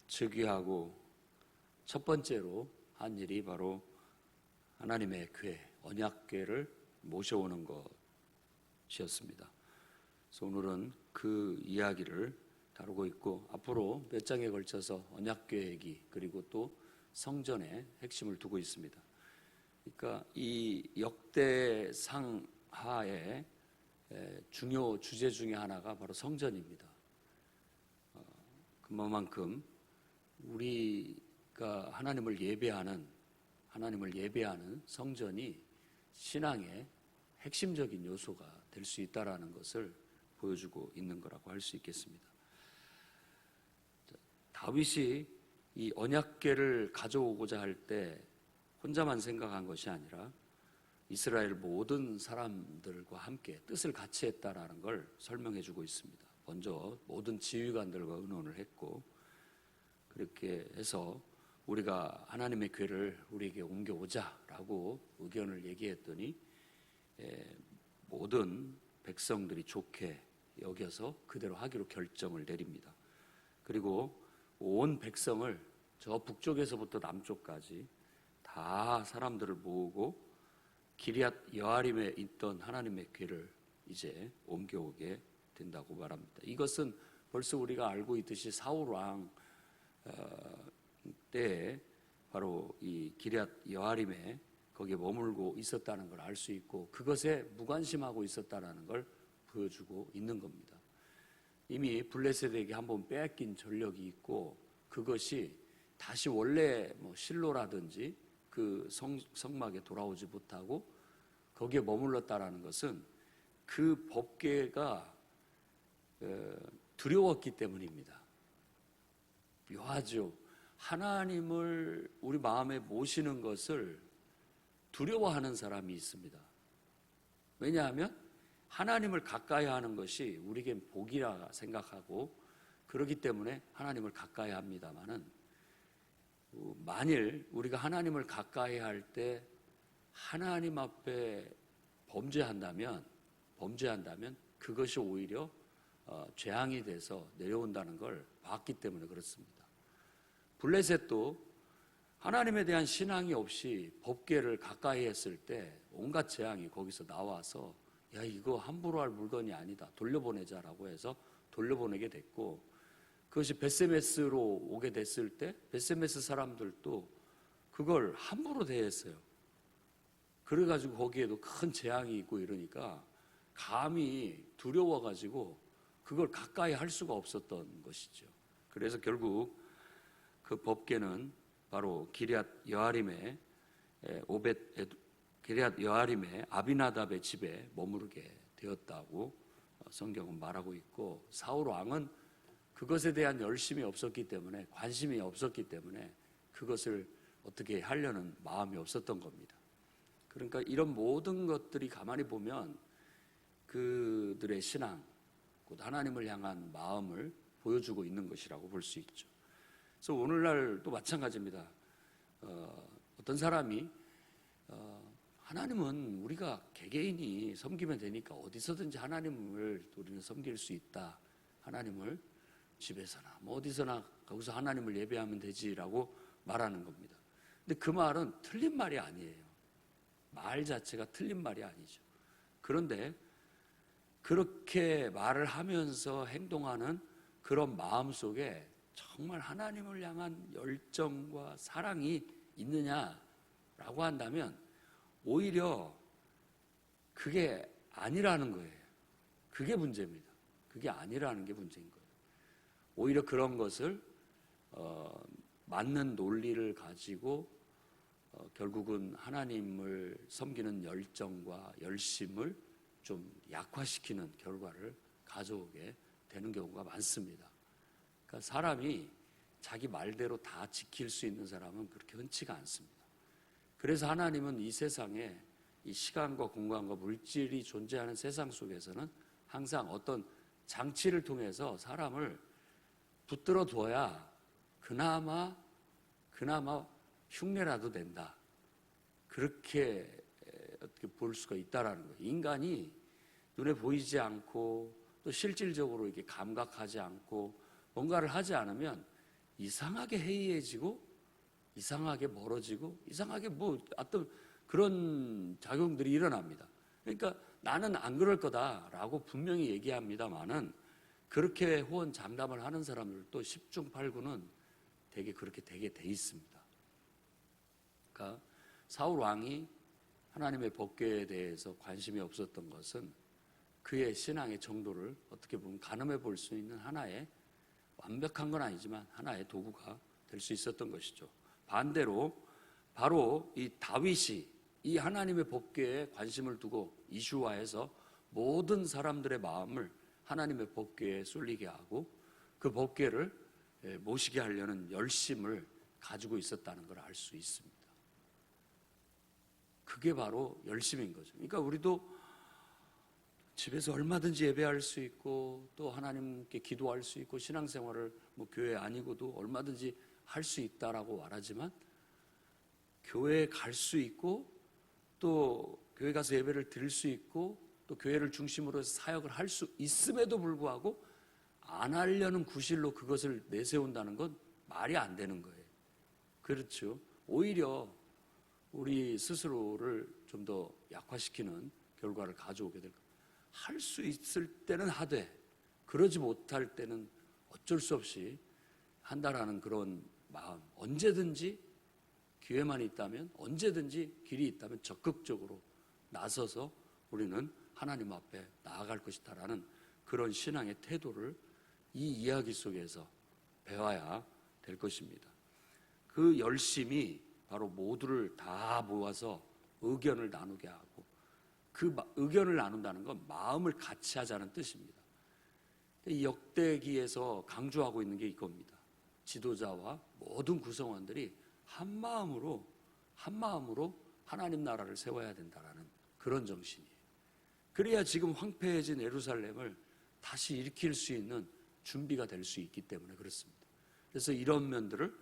즉위하고 첫 번째로 한 일이 바로 하나님의 교회, 언약궤를 모셔오는 것이었습니다. 그래서 오늘은 그 이야기를 다루고 있고, 앞으로 몇 장에 걸쳐서 언약궤 얘기, 그리고 또 성전의 핵심을 두고 있습니다. 그러니까 이 역대상하의 중요 주제 중에 하나가 바로 성전입니다. 그만큼 우리가 하나님을 예배하는 성전이 신앙의 핵심적인 요소가 될 수 있다라는 것을 보여주고 있는 거라고 할 수 있겠습니다. 다윗이 이 언약궤를 가져오고자 할 때 혼자만 생각한 것이 아니라 이스라엘 모든 사람들과 함께 뜻을 같이 했다라는 걸 설명해 주고 있습니다. 먼저 모든 지휘관들과 의논을 했고, 그렇게 해서 우리가 하나님의 궤를 우리에게 옮겨오자라고 의견을 얘기했더니 모든 백성들이 좋게 여겨서 그대로 하기로 결정을 내립니다. 그리고 온 백성을 저 북쪽에서부터 남쪽까지 다 사람들을 모으고 기럇 여아림에 있던 하나님의 궤를 이제 옮겨오게 된다고 말합니다. 이것은 벌써 우리가 알고 있듯이 사울 왕 때에 바로 이 기럇 여아림에 거기에 머물고 있었다는 걸 알 수 있고, 그것에 무관심하고 있었다는 걸 보여주고 있는 겁니다. 이미 블레셋에게 한번 빼앗긴 전력이 있고, 그것이 다시 원래 실로라든지 그 성막에 돌아오지 못하고 거기에 머물렀다라는 것은 그 법궤가 두려웠기 때문입니다. 묘하죠. 하나님을 우리 마음에 모시는 것을 두려워하는 사람이 있습니다. 왜냐하면 하나님을 가까이 하는 것이 우리에겐 복이라 생각하고 그렇기 때문에 하나님을 가까이 합니다마는, 만일 우리가 하나님을 가까이 할 때 하나님 앞에 범죄한다면 그것이 오히려 재앙이 돼서 내려온다는 걸 봤기 때문에 그렇습니다. 블레셋도 하나님에 대한 신앙이 없이 법궤를 가까이 했을 때 온갖 재앙이 거기서 나와서 야, 이거 함부로 할 물건이 아니다, 돌려보내자라고 해서 돌려보내게 됐고, 그것이 벳세메스로 오게 됐을 때 벳세메스 사람들도 그걸 함부로 대했어요. 그래가지고 거기에도 큰 재앙이 있고 이러니까 감히 두려워가지고 그걸 가까이 할 수가 없었던 것이죠. 그래서 결국 그 법궤는 바로 기럇 여아림의 아비나답의 집에 머무르게 되었다고 성경은 말하고 있고, 사울 왕은 그것에 대한 열심이 없었기 때문에, 관심이 없었기 때문에 그것을 어떻게 하려는 마음이 없었던 겁니다. 그러니까 이런 모든 것들이 가만히 보면 그들의 신앙, 곧 하나님을 향한 마음을 보여주고 있는 것이라고 볼 수 있죠. 그래서 오늘날도 마찬가지입니다. 어떤 사람이 하나님은 우리가 개개인이 섬기면 되니까 어디서든지 하나님을 우리는 섬길 수 있다, 하나님을 집에서나 어디서나 거기서 하나님을 예배하면 되지라고 말하는 겁니다. 근데 그 말은 틀린 말이 아니에요. 말 자체가 틀린 말이 아니죠. 그런데 그렇게 말을 하면서 행동하는 그런 마음 속에 정말 하나님을 향한 열정과 사랑이 있느냐라고 한다면 오히려 그게 아니라는 거예요. 그게 문제입니다. 그게 아니라는 게 문제인 거예요. 오히려 그런 것을 맞는 논리를 가지고 결국은 하나님을 섬기는 열정과 열심을 좀 약화시키는 결과를 가져오게 되는 경우가 많습니다. 그러니까 사람이 자기 말대로 다 지킬 수 있는 사람은 그렇게 흔치가 않습니다. 그래서 하나님은 이 세상에 이 시간과 공간과 물질이 존재하는 세상 속에서는 항상 어떤 장치를 통해서 사람을 붙들어 둬야 그나마 흉내라도 낸다, 그렇게 어떻게 볼 수가 있다라는 거예요. 인간이 눈에 보이지 않고 또 실질적으로 이렇게 감각하지 않고 뭔가를 하지 않으면 이상하게 해이해지고 이상하게 멀어지고 이상하게 뭐 어떤 그런 작용들이 일어납니다. 그러니까 나는 안 그럴 거다라고 분명히 얘기합니다만은 그렇게 호언장담을 하는 사람들도 10중 8구는 되게 그렇게 되게 돼 있습니다. 그러니까 사울 왕이 하나님의 법궤에 대해서 관심이 없었던 것은 그의 신앙의 정도를 어떻게 보면 가늠해 볼 수 있는 하나의, 완벽한 건 아니지만 하나의 도구가 될 수 있었던 것이죠. 반대로 바로 이 다윗이 이 하나님의 법궤에 관심을 두고 이슈화해서 모든 사람들의 마음을 하나님의 법궤에 쏠리게 하고 그 법궤를 모시게 하려는 열심을 가지고 있었다는 걸 알 수 있습니다. 그게 바로 열심인 거죠. 그러니까 우리도 집에서 얼마든지 예배할 수 있고 또 하나님께 기도할 수 있고 신앙생활을 뭐 교회 아니고도 얼마든지 할 수 있다라고 말하지만 교회에 갈 수 있고 또 교회 가서 예배를 드릴 수 있고 또 교회를 중심으로 해서 사역을 할 수 있음에도 불구하고 안 하려는 구실로 그것을 내세운다는 건 말이 안 되는 거예요. 그렇죠. 오히려 우리 스스로를 좀 더 약화시키는 결과를 가져오게 될 거예요. 할 수 있을 때는 하되 그러지 못할 때는 어쩔 수 없이 한다라는 그런 마음, 언제든지 기회만 있다면, 언제든지 길이 있다면 적극적으로 나서서 우리는 하나님 앞에 나아갈 것이다라는 그런 신앙의 태도를 이 이야기 속에서 배워야 될 것입니다. 그 열심이 바로 모두를 다 모아서 의견을 나누게 하고, 그 의견을 나눈다는 건 마음을 같이 하자는 뜻입니다. 이 역대기에서 강조하고 있는 게 이겁니다. 지도자와 모든 구성원들이 한 마음으로 하나님 나라를 세워야 된다라는 그런 정신이에요. 그래야 지금 황폐해진 예루살렘을 다시 일으킬 수 있는 준비가 될 수 있기 때문에 그렇습니다. 그래서 이런 면들을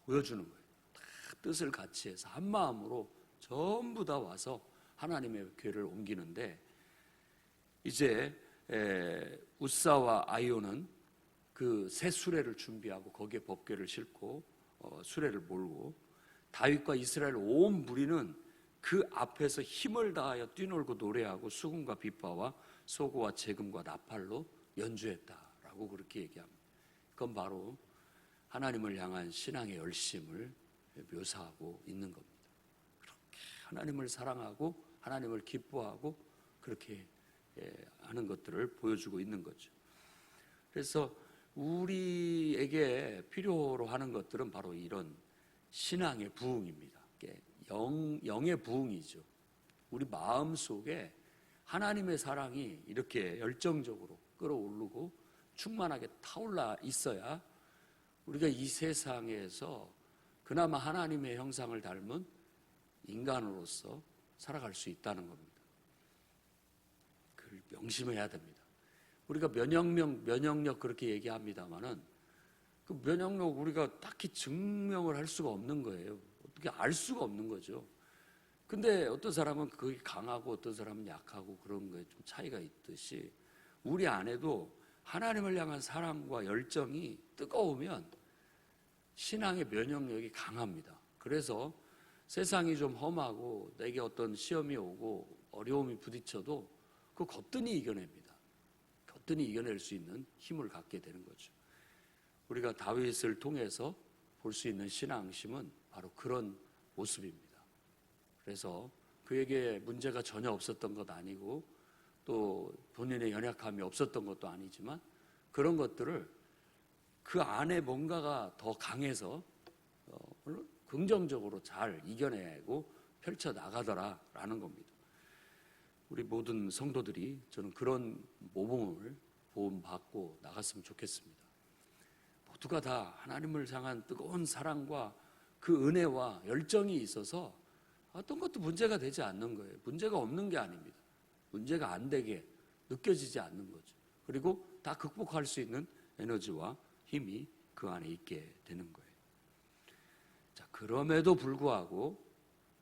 보여주는 거예요. 다 뜻을 같이 해서 한 마음으로 전부 다 와서 하나님의 궤를 옮기는데, 이제 우사와 아이오는 그 새 수레를 준비하고 거기에 법궤를 싣고 수레를 몰고, 다윗과 이스라엘 온 무리는 그 앞에서 힘을 다하여 뛰놀고 노래하고 수금과 빗바와 소고와 재금과 나팔로 연주했다라고 그렇게 얘기합니다. 그건 바로 하나님을 향한 신앙의 열심을 묘사하고 있는 겁니다. 그렇게 하나님을 사랑하고 하나님을 기뻐하고 그렇게 하는 것들을 보여주고 있는 거죠. 그래서 우리에게 필요로 하는 것들은 바로 이런 신앙의 부흥입니다. 영의 부흥이죠. 우리 마음 속에 하나님의 사랑이 이렇게 열정적으로 끌어오르고 충만하게 타올라 있어야 우리가 이 세상에서 그나마 하나님의 형상을 닮은 인간으로서 살아갈 수 있다는 겁니다. 그걸 명심해야 됩니다. 우리가 면역력 그렇게 얘기합니다만은 그 면역력 우리가 딱히 증명을 할 수가 없는 거예요. 어떻게 알 수가 없는 거죠. 근데 어떤 사람은 그게 강하고 어떤 사람은 약하고 그런 거에 좀 차이가 있듯이 우리 안에도 하나님을 향한 사랑과 열정이 뜨거우면 신앙의 면역력이 강합니다. 그래서 세상이 좀 험하고 내게 어떤 시험이 오고 어려움이 부딪혀도 그거 거뜬히 이겨냅니다. 거뜬히 이겨낼 수 있는 힘을 갖게 되는 거죠. 우리가 다윗을 통해서 볼 수 있는 신앙심은 바로 그런 모습입니다. 그래서 그에게 문제가 전혀 없었던 것 아니고 또 본인의 연약함이 없었던 것도 아니지만 그런 것들을 그 안에 뭔가가 더 강해서 물론 긍정적으로 잘 이겨내고 펼쳐나가더라라는 겁니다. 우리 모든 성도들이 저는 그런 모범을 보험받고 나갔으면 좋겠습니다. 모두가 다 하나님을 향한 뜨거운 사랑과 그 은혜와 열정이 있어서 어떤 것도 문제가 되지 않는 거예요. 문제가 없는 게 아닙니다. 문제가 안 되게 느껴지지 않는 거죠. 그리고 다 극복할 수 있는 에너지와 힘이 그 안에 있게 되는 거예요. 자, 그럼에도 불구하고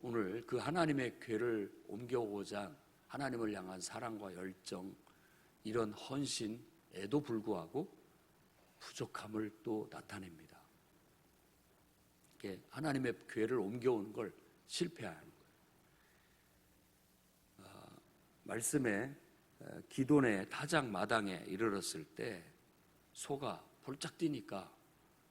오늘 그 하나님의 궤를 옮겨오고자 하나님을 향한 사랑과 열정, 이런 헌신에도 불구하고 부족함을 또 나타냅니다. 이게 하나님의 교회를 옮겨오는 걸 실패하는 거예요. 말씀에 기돈의 타작 마당에 이르렀을 때 소가 볼짝 뛰니까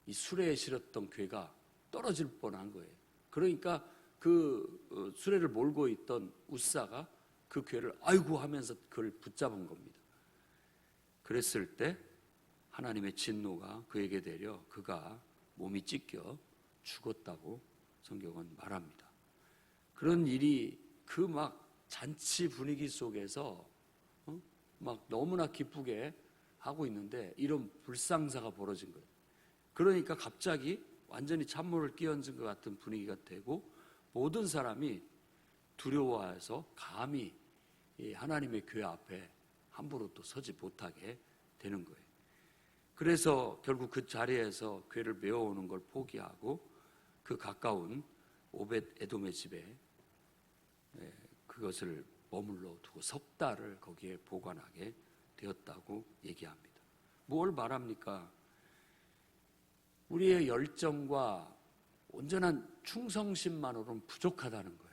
이 수레에 실었던 괴가 떨어질 뻔한 거예요. 그러니까 그 수레를 몰고 있던 웃사가 그 괴를 아이고 하면서 그걸 붙잡은 겁니다. 그랬을 때 하나님의 진노가 그에게 내려 그가 몸이 찢겨 죽었다고 성경은 말합니다. 그런 일이 그 막 잔치 분위기 속에서 막 너무나 기쁘게 하고 있는데 이런 불상사가 벌어진 거예요. 그러니까 갑자기 완전히 찬물을 끼얹은 것 같은 분위기가 되고 모든 사람이 두려워해서 감히 하나님의 교회 앞에 함부로 또 서지 못하게 되는 거예요. 그래서 결국 그 자리에서 교회를 메워오는 걸 포기하고 그 가까운 오벳 에돔의 집에 그것을 머물러 두고 석 달을 거기에 보관하게 되었다고 얘기합니다. 뭘 말합니까? 우리의 열정과 온전한 충성심만으로는 부족하다는 거예요.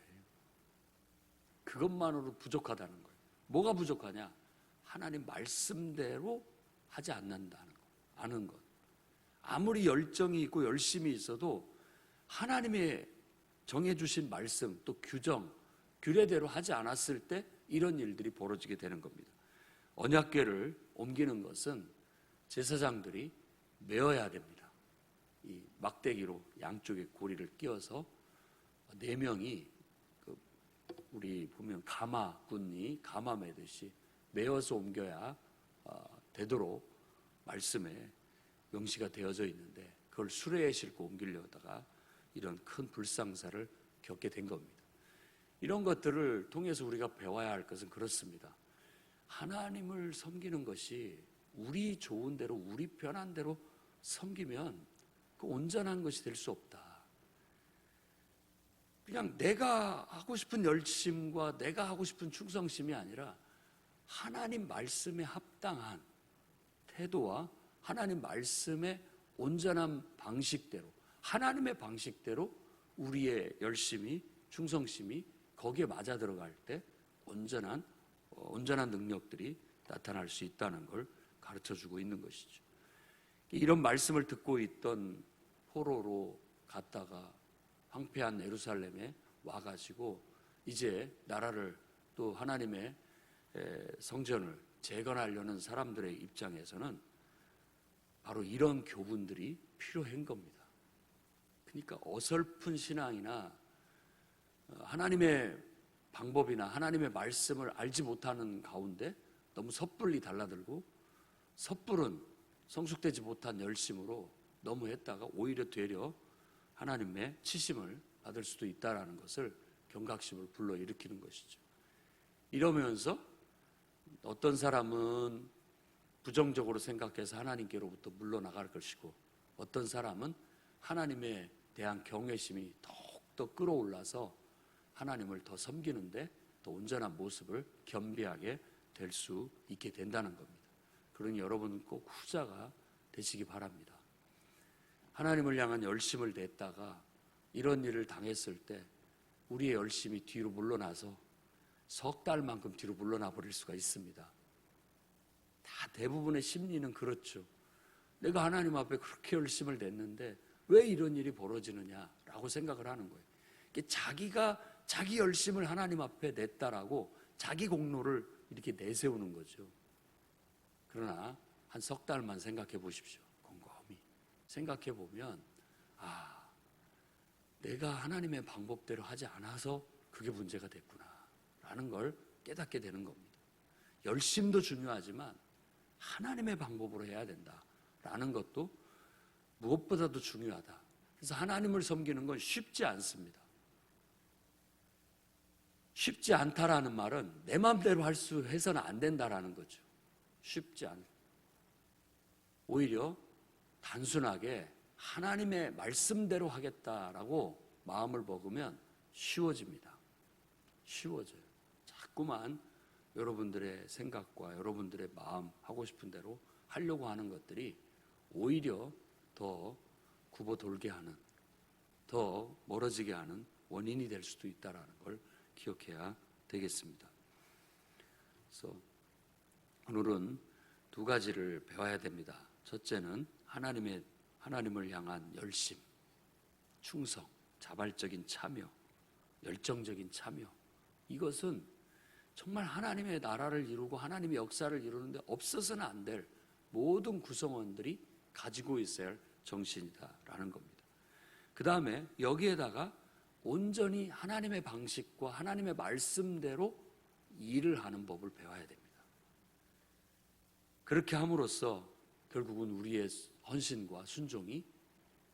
그것만으로 부족하다는 거예요. 뭐가 부족하냐? 하나님 말씀대로 하지 않는다는 거, 아는 것. 아무리 열정이 있고 열심이 있어도 하나님의 정해주신 말씀 또 규정, 규례대로 하지 않았을 때 이런 일들이 벌어지게 되는 겁니다. 언약궤를 옮기는 것은 제사장들이 메어야 됩니다. 이 막대기로 양쪽에 고리를 끼워서 4명이 우리 보면 가마꾼이 가마 매듯이 메어서 옮겨야 되도록 말씀에 명시가 되어져 있는데 그걸 수레에 싣고 옮기려다가 이런 큰 불상사를 겪게 된 겁니다. 이런 것들을 통해서 우리가 배워야 할 것은 그렇습니다. 하나님을 섬기는 것이 우리 좋은 대로 우리 편한 대로 섬기면 그 온전한 것이 될 수 없다. 그냥 내가 하고 싶은 열심과 내가 하고 싶은 충성심이 아니라 하나님 말씀에 합당한 태도와 하나님 말씀의 온전한 방식대로 하나님의 방식대로 우리의 열심이 충성심이 거기에 맞아 들어갈 때 온전한 능력들이 나타날 수 있다는 걸 가르쳐주고 있는 것이죠. 이런 말씀을 듣고 있던 포로로 갔다가 황폐한 예루살렘에 와가지고 이제 나라를 또 하나님의 성전을 재건하려는 사람들의 입장에서는 바로 이런 교훈들이 필요한 겁니다. 그러니까 어설픈 신앙이나 하나님의 방법이나 하나님의 말씀을 알지 못하는 가운데 너무 섣불리 달라들고 섣부른 성숙되지 못한 열심으로 너무 했다가 오히려 되려 하나님의 치심을 받을 수도 있다는 것을 경각심을 불러일으키는 것이죠. 이러면서 어떤 사람은 부정적으로 생각해서 하나님께로부터 물러나갈 것이고 어떤 사람은 하나님에 대한 경외심이 더욱더 끌어올라서 하나님을 더 섬기는데 더 온전한 모습을 겸비하게 될 수 있게 된다는 겁니다. 그러니 여러분은 꼭 후자가 되시기 바랍니다. 하나님을 향한 열심을 냈다가 이런 일을 당했을 때 우리의 열심이 뒤로 물러나서 석 달만큼 뒤로 물러나 버릴 수가 있습니다. 다 대부분의 심리는 그렇죠. 내가 하나님 앞에 그렇게 열심을 냈는데 왜 이런 일이 벌어지느냐라고 생각을 하는 거예요. 자기가 자기 열심을 하나님 앞에 냈다라고 자기 공로를 이렇게 내세우는 거죠. 그러나 한 석 달만 생각해 보십시오. 곰곰이 생각해 보면 내가 하나님의 방법대로 하지 않아서 그게 문제가 됐구나 라는 걸 깨닫게 되는 겁니다. 열심도 중요하지만 하나님의 방법으로 해야 된다라는 것도 무엇보다도 중요하다. 그래서 하나님을 섬기는 건 쉽지 않습니다. 쉽지 않다라는 말은 내 마음대로 해서는 안 된다라는 거죠. 쉽지 않다. 오히려 단순하게 하나님의 말씀대로 하겠다라고 마음을 먹으면 쉬워집니다. 쉬워져요. 자꾸만 여러분들의 생각과 여러분들의 마음 하고 싶은 대로 하려고 하는 것들이 오히려 더 굽어 돌게 하는, 더 멀어지게 하는 원인이 될 수도 있다는 걸 기억해야 되겠습니다. 그래서 오늘은 두 가지를 배워야 됩니다. 첫째는 하나님을 향한 열심, 충성, 자발적인 참여, 열정적인 참여. 이것은 정말 하나님의 나라를 이루고 하나님의 역사를 이루는데 없어서는 안 될 모든 구성원들이 가지고 있어야 할 정신이다라는 겁니다. 그 다음에 여기에다가 온전히 하나님의 방식과 하나님의 말씀대로 일을 하는 법을 배워야 됩니다. 그렇게 함으로써 결국은 우리의 헌신과 순종이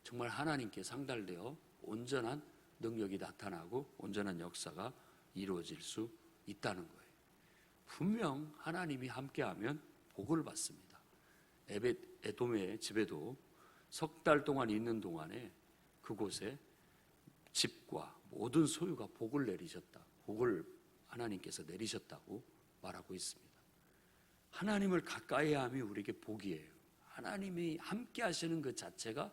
정말 하나님께 상달되어 온전한 능력이 나타나고 온전한 역사가 이루어질 수 있다는 거예요. 분명 하나님이 함께하면 복을 받습니다. 에돔의 집에도 석 달 동안 있는 동안에 그곳에 집과 모든 소유가 복을 내리셨다. 복을 하나님께서 내리셨다고 말하고 있습니다. 하나님을 가까이 함이 우리에게 복이에요. 하나님이 함께 하시는 그 자체가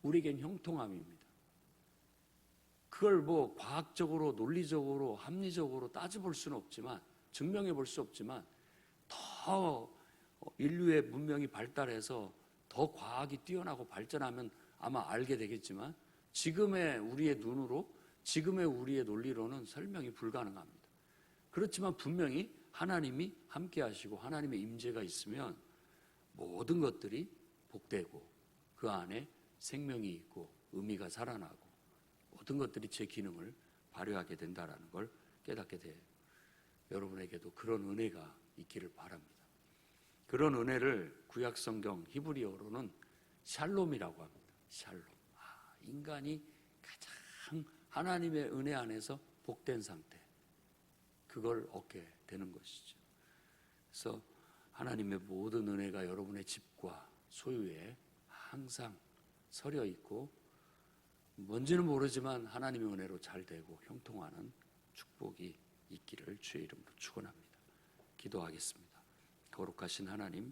우리에겐 형통함입니다. 그걸 뭐 과학적으로, 논리적으로, 합리적으로 따져볼 수는 없지만, 증명해 볼 수 없지만, 더 인류의 문명이 발달해서 더 과학이 뛰어나고 발전하면 아마 알게 되겠지만, 지금의 우리의 눈으로, 지금의 우리의 논리로는 설명이 불가능합니다. 그렇지만 분명히 하나님이 함께 하시고 하나님의 임재가 있으면 모든 것들이 복되고 그 안에 생명이 있고 의미가 살아나고 모든 것들이 제 기능을 발휘하게 된다는 걸 깨닫게 돼요. 여러분에게도 그런 은혜가 있기를 바랍니다. 그런 은혜를 구약성경 히브리어로는 샬롬이라고 합니다. 샬롬. 인간이 가장 하나님의 은혜 안에서 복된 상태, 그걸 얻게 되는 것이죠. 그래서 하나님의 모든 은혜가 여러분의 집과 소유에 항상 서려 있고 뭔지는 모르지만 하나님의 은혜로 잘 되고 형통하는 축복이 있기를 주의 이름으로 축원합니다. 기도하겠습니다. 거룩하신 하나님,